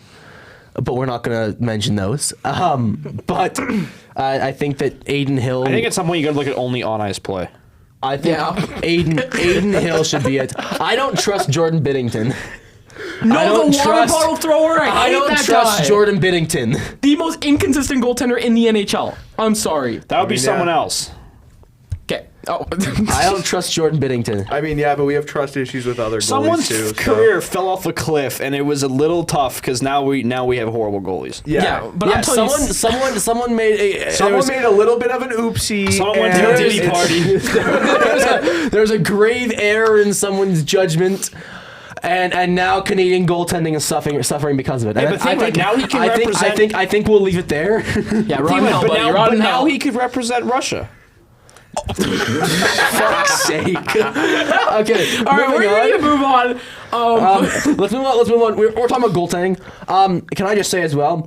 But we're not going to mention those. But I think that Aiden Hill. I think at some point you got to look at only on ice play. I think Aiden Hill should be it. I don't trust Jordan Biddington. No, the water bottle thrower. I don't hate that trust guy. Jordan Biddington. The most inconsistent goaltender in the NHL. I'm sorry. That would be someone else. Okay. Oh. I don't trust Jordan Biddington. I mean, yeah, but we have trust issues with other Someone's goalies too. so- career fell off a cliff, and it was a little tough because now we have horrible goalies. Yeah, but I'm telling you, Someone made a Someone made a little bit of an oopsie. Someone went to and a Diddy it's- party. there's a grave error in someone's judgment. And now Canadian goaltending is suffering because of it. Hey, And but think like now he can represent. I think we'll leave it there. yeah, Ron Hell, but buddy. You're on but now hell. he could represent Russia. Fuck's sake. Okay. All right, we're going to move on. Let's move on. We're talking about goaltending. Can I just say as well?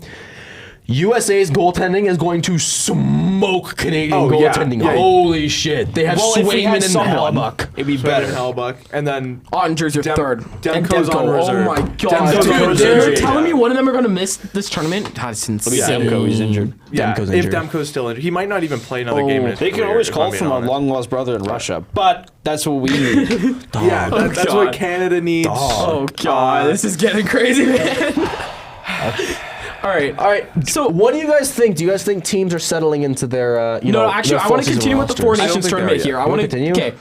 USA's goaltending is going to smoke Canadian yeah. goaltending. Yeah. Holy shit. They have If we had Swayman and someone, Hellebuck. it'd be Better better. Hellbuck, and then Ottinger's your third. And Demko's on Demko. reserve. Oh my god. Demko's Dude, on they're reserve. telling me one of them are going to miss this tournament? That's insane. Demko, he's injured. yeah, Demko's if injured. Demko's still injured, he might not even play another game in his They can career, always if call I'm being from a honest. long lost brother in Russia, but that's what we need. Yeah, that's God. what Canada needs. Oh god, this is getting crazy, man. All right. So, what do you guys think? Do you guys think teams are settling into their, No, actually, I want to continue with the Four I don't Nations think they tournament are here. yet. I want to continue? Okay.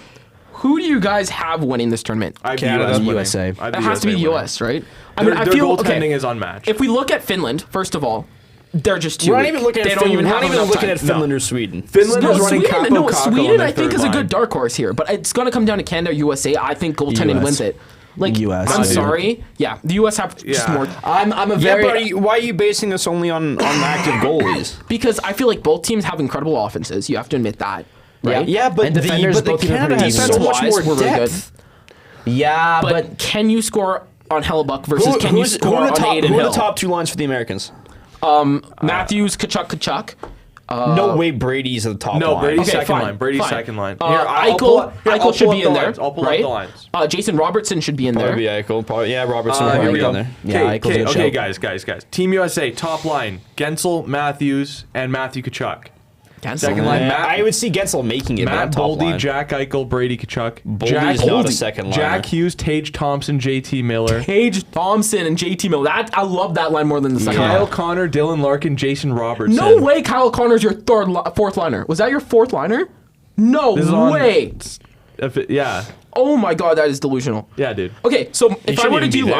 Who do you guys have winning this tournament? I have Canada. US winning. USA. I have It has to be the winning. US, right? I Their, mean, I their feel goaltending okay. is unmatched. If we look at Finland, first of all, they're just too We're not weak. even looking at They don't Finland. even We're have not even enough looking time. at Finland or Sweden. Finland No, is running Sweden, Capo no, Kakko on Sweden their I think third is a line. good dark horse here, but it's going to come down to Canada or USA. I think goaltending US. wins it. Like, US, I'm I do. sorry. Yeah, the US have just Yeah. more. I'm a Yeah, very. but why are you basing this only on active goalies? Because I feel like both teams have incredible offenses. You have to admit that. Right? Yeah, but And defenders both teams are Canada pretty has even. so much Defense-wise, more we're really depth. Yeah, But can you score on Hellebuck versus can you Who score are on the top? Aiden Who are Hill? the top two lines for the Americans? Matthews, Kachuk. No way, Brady's at the top No, line. Brady's Okay, second fine, line. Brady's fine. second line. I'll Eichel should be in there, I'll pull right? up the lines. Jason Robertson should be in there. Probably Eichel. Probably, yeah, Robertson will Here probably we be in go. there. Yeah, Eichel's a good Okay, shout. guys. Team USA top line: Gensel, Matthews, and Matthew Kachuk. Gensel. Second line: Matt, I would see Gensel making it. Matt but top Boldy, line. Jack Eichel, Brady Kachuk. Boldy's not a second liner. Jack Hughes, Tage Thompson, JT Miller. Paige Thompson and JT Miller. I love that line more than the second Kyle line. Connor, Dylan Larkin, Jason Robertson. No way Kyle Connor's your fourth liner. Was that your fourth liner? No This is on- way. Yeah, Oh my god, that is delusional. yeah, dude. Okay, so if I shouldn't were to even do be there.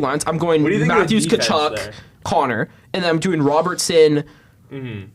lines, I'm going What do you think of the Matthews, defense Kachuk, there? Connor, and then I'm doing Robertson, Mm-hmm.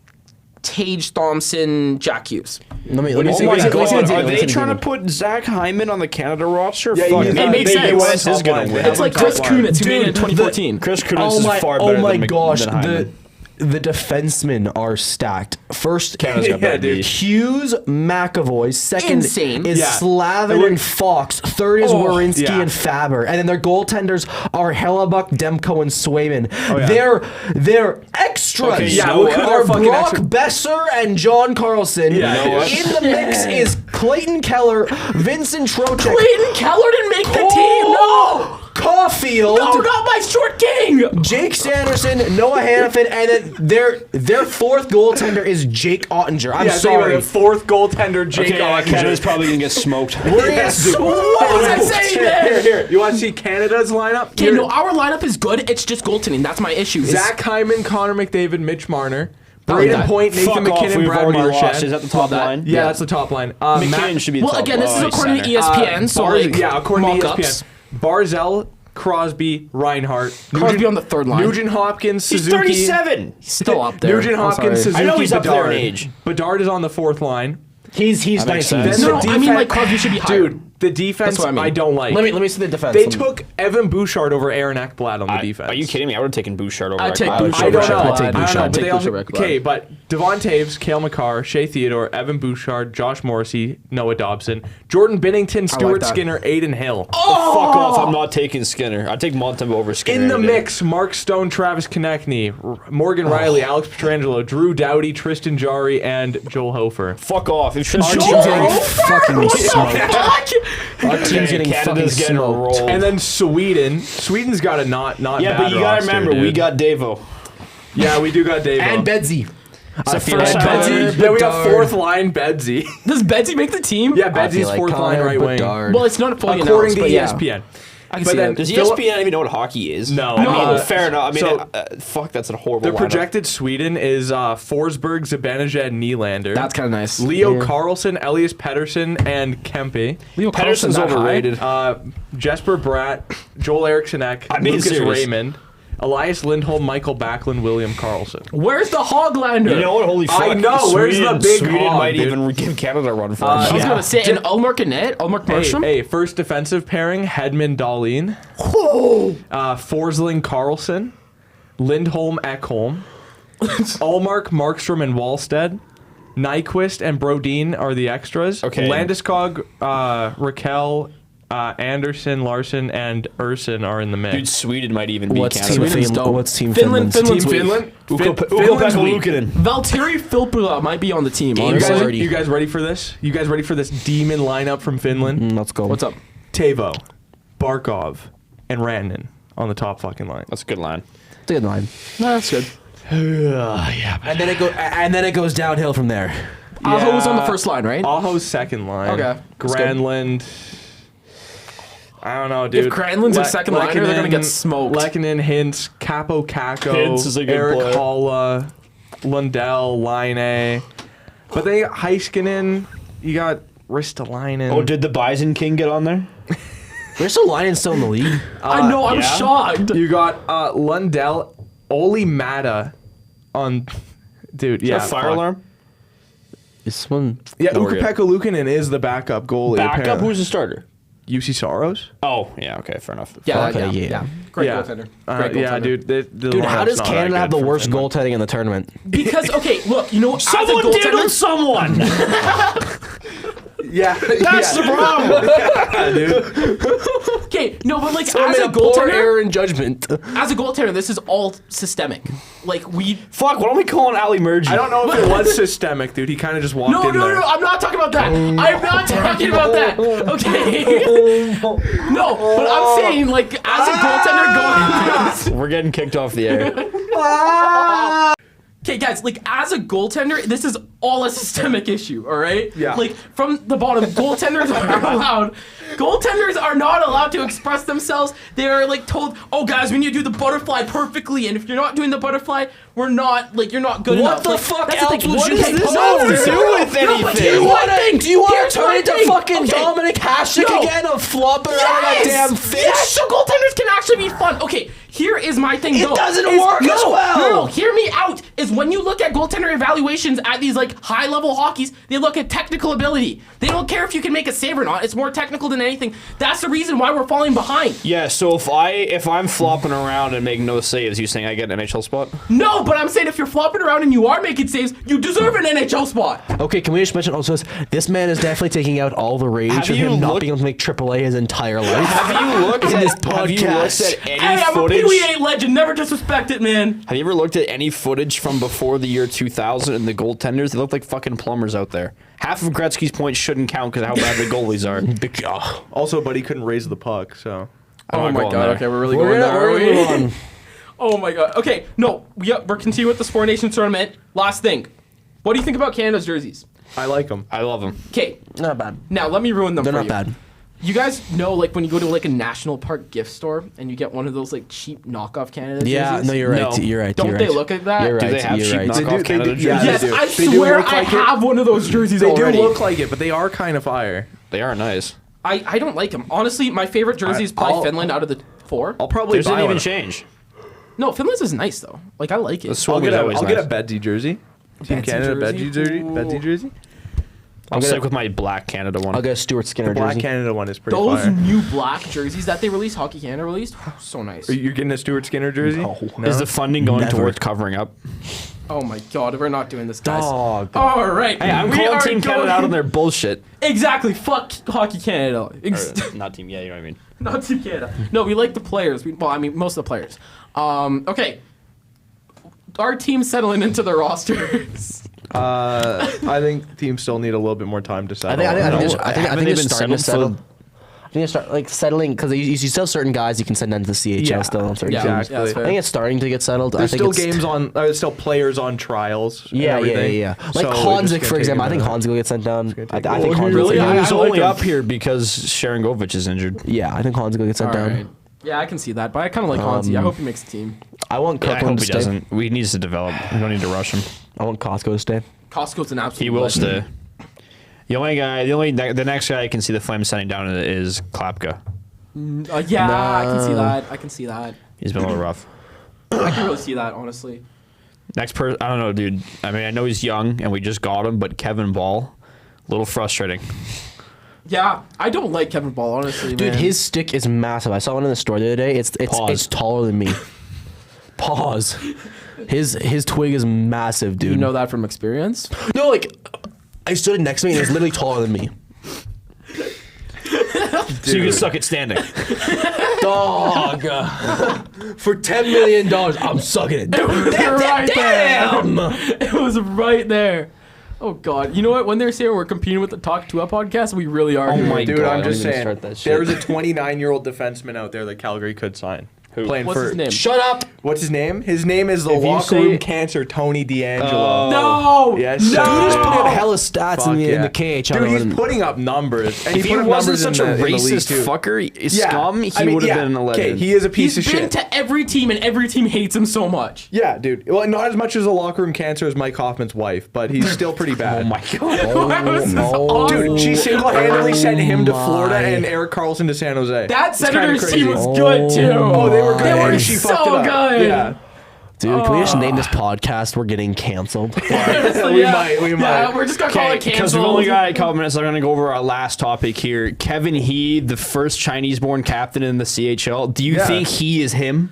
Tage Thompson, Jack Hughes. Let me What do you see. think Oh of my that? God, Listen, are listen, they listen, trying to listen. put Zach Hyman on the Canada roster? Yeah, Fuck, it man. makes The sense. US is Top gonna line. win. They It's like top Chris line. Kunitz who made it in Dude, 2014. Chris Kunitz is far oh better my than gosh, than Hyman. the defensemen are stacked. First, Canada's got better D. Hughes, McAvoy. Second Insane. is Yeah. Slavin and Fox. Third is Werenski yeah. and Faber. And then their goaltenders are Hellebuck, Demko, and Swayman. yeah. They're extras. Okay, Yeah, you know they're are fucking Brock extra. Besser and John Carlson. Yeah, You know what? In the mix is Clayton Keller, Vincent Trocheck, Clayton Keller didn't make the team. No. Caulfield, No, not my short king. Jake Sanderson, Noah Hannafin, and then their fourth goaltender is Jake Ottinger. I'm Yeah, think about sorry. it. Fourth goaltender, Jake Okay, Canada's Ottinger. probably gonna get smoked. What was I saying there? Here. You want to see Canada's lineup? Okay, no, our lineup is good. It's just goaltending. That's my issue. Zach Hyman, Connor McDavid, Mitch Marner, like Braden that. Point, Nathan Fuck off, McKinnon, we've Brad already lost. Marchand. Is that the top line? Yeah, that's the top line. McKinnon should be the Well, top. again, this is he's according to center. ESPN. So like, yeah, according to mock-ups. ESPN. Barzell, Crosby, Reinhart, Crosby on the third line. Nugent Hopkins, He's Suzuki. 37. Still up there. Nugent I'm Hopkins, sorry. Suzuki, I know he's up there in Bedard. age. Bedard is on the fourth line. He's makes 19. sense. Then No, the I mean, defense- like, Crosby should be higher. Dude, the defense That's what I mean. don't like. Let me see the defense. They took Evan Bouchard over Aaron Ekblad on the I- defense. Are you kidding me? I would have taken Bouchard over. I'd take Ekblad. Bouchard. I don't know. I'd take I don't know, Bouchard. but Take they also, Bouchard, okay, but Devon Taves, Cale Makar, Shea Theodore, Evan Bouchard, Josh Morrissey, Noah Dobson, Jordan Binnington, Stuart that. Skinner, Aiden Hill. Fuck off! I'm not taking Skinner. I'd take Montembeau over Skinner. In the any day. mix, Mark Stone, Travis Konechny, Morgan Riley, Alex Pietrangelo, Drew Doughty, Tristan Jarry, and Joel Hofer. Fuck off. If Our team's getting fucking smoked. Fuck! Our team's getting fucking Canada's getting smoked. rolled. And then Sweden. Sweden's got a not Yeah, bad but you gotta roster, remember, we dude. got Davo. Yeah, we do got Dave. And Bedsy. It's the feel first like time. Bedsy- Yeah, we got Bedard. fourth line Bedsy. Does Betsy make the team? Yeah, I feel Bedsy's like fourth line Connor right wing. Bedard. Well, it's not fully According announced, to but yeah. ESPN. I can But see then that. Does Philip- ESPN even know what hockey is? No. I mean, No. fair enough. I mean, So- fuck, that's a horrible The lineup. projected Sweden is Forsberg, Zibanejad, Nylander. That's kind of nice. Leo Carlson, Elias Pettersson, and Kempe. Leo Pedersen's that high? overrated. Jesper Bratt, Joel Eriksson Ek, I'm being Lucas serious. Raymond, Elias Lindholm, Michael Backlund, William Carlson. Where's the Hoglander? You know what? Holy fuck. I know, where's the big Sweden hog, might dude? even give Canada a run for I it. was Yeah. gonna say, and Ulmark and Net, Ulmark Markstrom. Hey, first defensive pairing, Hedman, Dahlin. Forsling, Carlson. Lindholm, Ekholm. Allmark, Markstrom, and Wallstead. Nyquist and Brodin are the extras. Okay. Landeskog, Raquel, Anderson, Larson, and Urson are in the mix. Dude, Sweden might even beat What's Canada. team Sweden's Finland? dope. What's team Finland- Finland's? Finland's Team weak. Finland? Ukko-Pekka Finland's weak. Luukkonen. Valtteri Filppula might be on the team. Game You honestly. guys, already. you guys ready for this? You guys ready for this demon lineup from Finland? Let's go. What's up? Tavo, Barkov, and Rantanen on the top fucking line. That's a good line. It's a good line. No, that's good. And then it goes downhill from there. Aho was on the first line, right? Aho's second line. Okay, that's good. Granlund. I don't know, dude. If Granlund's a second liner, they're gonna get smoked. Lehkonen, Hintz, Capo Caco, Hintz is a good Eric player. Holla, Lundell, Line. But they got Heiskanen. You got Ristolainen. Oh, did the Bison King get on there? Where's the line still in the league? I know, I'm yeah. shocked. You got Lundell, Oli Mata on. Dude, yeah. Is that fire fuck. alarm? This one. Yeah, No, we're good. Ukko-Pekka Luukkonen is the backup goalie. Backup? apparently. Who's the starter? UC Soros? Oh, yeah, okay, fair enough. Yeah, Okay, yeah, yeah. yeah. Great Yeah. goaltender. Yeah, Great goaltender. dude. The Dude, how lineup's does not that Canada have good the for worst Finland. goaltending in the tournament? Because okay, look, you know, as a Someone goaltender, diddled someone! Yeah, That's the problem! yeah, dude. okay, no, but like Someone as made a a poor goaltender, error in judgment. as a goaltender, this is all systemic. Like we. Fuck, why don't we call him Ali Murgy? I don't know if it was systemic, dude. He kind of just walked No, in no, there. no, I'm not talking about that. I'm not talking about that. Okay. No, but I'm saying like as a goaltender going into this. We're getting kicked off the air. Okay, guys, like as a goaltender, this is all a systemic issue, all right? Yeah. Like from the bottom, goaltenders are allowed. Goaltenders are not allowed to express themselves. They are like told, "Oh, guys, we need to do the butterfly perfectly, and if you're not doing the butterfly, we're not like you're not good What enough." the Like, fuck that's else thing. would What you is have this to all do with No, but anything? here's one thing. Do you want Here's to turn one into thing. fucking Okay. Dominic Hasek No. again of flopping around that damn fish? Yes, so goaltenders can actually be fun. Okay, Here is my thing, though. It doesn't work as well. No, hear me out. Is when you look at goaltender evaluations at these like high-level hockeys, they look at technical ability. They don't care if you can make a save or not. It's more technical than anything. That's the reason why we're falling behind. Yeah, so if I'm flopping around and making no saves, you saying I get an NHL spot? No, but I'm saying if you're flopping around and you are making saves, you deserve an NHL spot. Okay, can we just mention also this man is definitely taking out all the rage Have of you him not looked- being able to make AAA his entire life. Have you looked In at this Have you looked podcast. at any Hey, I'm a footage? Pee Wee 8 legend. Never disrespect it, man. Have you ever looked at any footage from before the year 2000 and the goaltenders? They look like fucking plumbers out there. Half of Gretzky's points shouldn't count because of how bad the goalies are. Also, but he couldn't raise the puck, so. I'm Oh not my going god. there. Okay, we're really We're going there. gonna Are we? move on. Oh my god. Okay, no, we're continuing with the Four Nations tournament. Last thing. What do you think about Canada's jerseys? I like him. I love them. Okay, Not bad. now let me ruin them They're for not you. bad. You guys know, like, when you go to, like, a national park gift store and you get one of those, like, cheap knockoff Canada Yeah, jerseys? no, you're right. No. You're right. Don't you're they right. look like that? You're Do right. they have you're cheap right. knockoff Canada yeah, jerseys? Yes, they do. I They do swear look I like it. have one of those jerseys They already. do look like it, but they are kind of fire. They are nice. I don't like them. Honestly, my favorite jersey is probably I'll- Finland out of the four. I'll probably Theirs buy didn't one. even change. No, Finland's is nice, though. Like, I like it. The swim I'll get is a always I'll nice. get a Bedsy jersey. Team Bedsy Canada jersey? Bedsy jersey. Ooh. Bedsy jersey. I'll get stick a- with my black Canada one. I'll get a Stuart Skinner Black jersey. Canada one is pretty Those fire. new black jerseys that they released, Hockey Canada released, so nice. You're getting a Stuart Skinner jersey? No. Is the funding going Never. towards covering up? Oh my god, we're not doing this, guys. Dog. All right. Hey, I'm we calling are Team Canada going- out on their bullshit. Exactly. Fuck Hockey Canada. Or, not Team, yeah, you know what I mean. Not Team Canada. No, we like the players. Well, I mean, most of the players. Okay. Our team's settling into the rosters. I think teams still need a little bit more time to settle. I think Haven't they're they been starting to settled settle. I think they start like settling because you still have certain guys you can send down to the CHL Yeah. still on certain Yeah, teams. exactly. yeah, that's I fair. think it's starting to get settled. There's I think still it's, games on. There's still players on trials. and Yeah, everything. Like So it's just Hanzik, gonna for take example. a I think minute. Hanzik will get sent down. I take think a Hanzik minute. Really? will He get was I like only him. up here because Sharangovich is injured. Yeah, I think Hanzik will get sent All down. right. Yeah, I can see that, but I kind of like Hansi. I hope he makes the team. I want Yeah, I Kirkland hope to he stay. doesn't. We needs to develop. We don't need to rush him. I want Costco to stay. Costco's an absolute He will legend. stay. The next guy I can see the Flames sending down is Klapka. Yeah, I can see that. I can see that. He's been a little rough. I can really see that, honestly. Next person, I don't know, dude. I mean, I know he's young and we just got him, but Kevin Ball, a little frustrating. Yeah, I don't like Kevin Ball, honestly, Dude, man. his stick is massive. I saw one in the store the other day. It's Pause. taller than me. Pause. His twig is massive, dude. You know that from experience? No, like I stood next to me and it was literally taller than me. So you can suck it standing. Dog. For $10 million, I'm sucking it. Right Damn. there. It was right there. Oh, God. You know what? When they're saying we're competing with the Talk 2 Up podcast, we really are. here. my Dude, God, I'm I just didn't saying. start that shit. There's a 29-year-old defenseman out there that Calgary could sign. Who? Playing What's for. his name? Shut up. What's his name? His name is the If you locker room say- cancer Tony D'Angelo. No! Yes, no! sir. Dude is putting up Oh. hella stats Fuck in yeah. the KHL. Dude, he's and- putting up numbers. And If he he put up wasn't numbers such in a the league, racist too. fucker, scum, he would have been a legend. Okay, he is a piece He's of been shit. to every team, and every team hates him so much. Yeah, dude. Well, not as much as a locker room cancer as Mike Hoffman's wife, but he's still pretty bad. Oh my God. That was awesome. Dude, she single-handedly sent him to Florida my. and Eric Carlson to San Jose. That It's kinda Senators crazy. team was good, too. Oh, they were good. They were and she fucked so it up. good. Yeah. Dude, can we just name this podcast "We're Getting Canceled"? We might. Yeah, we're just going to call it Because we've canceled. only got a couple minutes, I'm going to go over our last topic here. Kevin He, the first Chinese-born captain in the CHL. Do you Yeah. think he is him?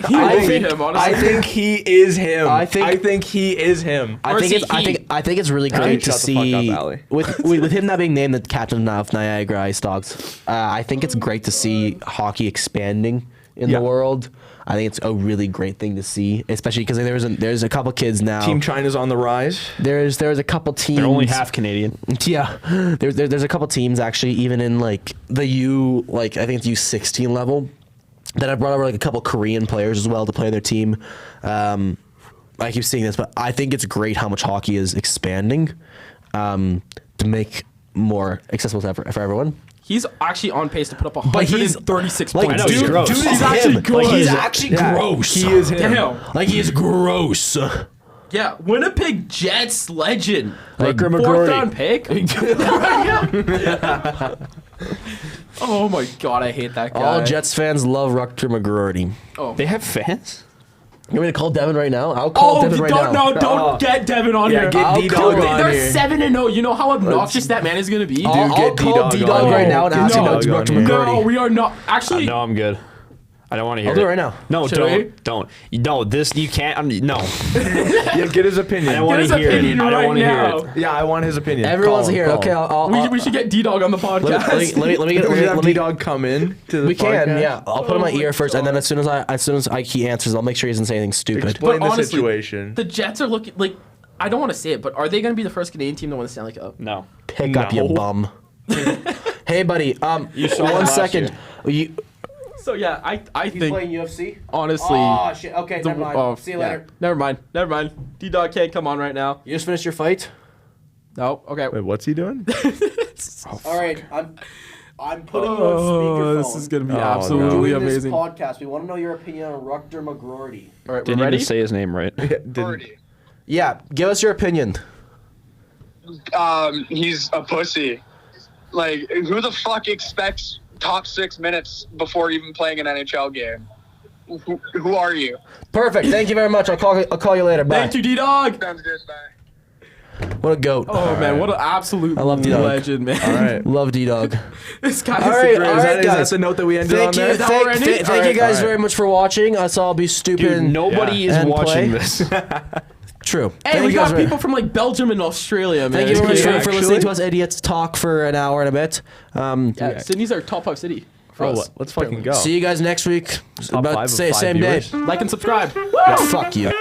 He I will be think, him, honestly. I think he is him. I think- he is him. Or is he he? I think it's really great to Shut the fuck see up, Allie. with him not being named the captain of Niagara Ice Dogs. I think it's great to see hockey expanding in Yeah. the world. I think it's a really great thing to see, especially because there's a couple kids now. Team China's on the rise. There's a couple teams. They're only half Canadian. Yeah, there's a couple teams actually, even in like the I think it's U16 level, that I brought over like a couple Korean players as well to play their team. I keep seeing this, but I think it's great how much hockey is expanding to make more accessible for everyone. He's actually on pace to put up But he's 136 like, points. I know, he's dude, gross. dude He's is actually him. good. Like he's actually gross. He is him. Damn. Like he is gross. Yeah, Winnipeg Jets legend. Like Fourth round pick. Oh my god, I hate that guy. All Jets fans love Rutger McGroarty. Oh. They have fans? You want me to call Devin right now? I'll call Devin right now. Don't get Devin on here. get D-Dawg Dude, on they're here. 7-0. You know how obnoxious that man is gonna be. I'll call D-Dawg right now and ask him about Rutger No, McGroarty. we are not. Actually, No, I'm good. I don't want to hear I'll do it right now. No, Should we? don't. No, this, you can't. No. Yeah, get his opinion. I don't want his to hear it. opinion I don't right want to hear now. it. Yeah, I want his opinion. Everyone's Call him, here. call Okay, him. I'll we should get D-Dog on the podcast. let me get We should have let me D-Dog come in to the We podcast. can, yeah. I'll put him in my Oh my ear first, and then God. as soon as he answers, I'll make sure he doesn't say anything stupid. Explain But the honestly, situation. the Jets are looking like. I don't want to say it, but are they going to be the first Canadian team to win the Stanley Cup? No. Pick up, you No. bum. Hey, buddy. You saw him One last second. year. So yeah, I think UFC. honestly. Oh shit. Okay, the- never mind. oh, See you yeah. later. Never mind. D-Dog can't come on right now. You just finished your fight. No. Okay. Wait, what's he doing? All right, I'm putting you on Oh, speakerphone. this is gonna be Oh, absolutely Doing this amazing. All podcast. We want to know your opinion on Rutger McGroarty. right, Didn't we're ready. even say his name right. Didn't- Yeah, give us your opinion. He's a pussy. Like, who the fuck expects top 6 minutes before even playing an NHL game? Who are you? Perfect. Thank you very much. I'll call you later. Bye. Thank you, D-Dog. Sounds good, bye. What a goat. Oh man, what an absolute I love D-Dog. legend, man. All right. Love D-Dog. This guy All is right, the all greatest. right, Is that guys. the note that we ended Thank on you, there? that already? thank you Alright. guys Alright. very much for watching. Us all be stupid. Dude, nobody is And watching play. this. True. Hey, Thank we you guys got very- people from like Belgium and Australia, man. Thank you very much Yeah, for listening to us idiots talk for an hour and a bit. Yeah, Sydney's our top 5 city. For Oh, us. let's fucking go. See you guys next week. Top About 5 of same 5 day. viewers. Like and subscribe. Fuck you.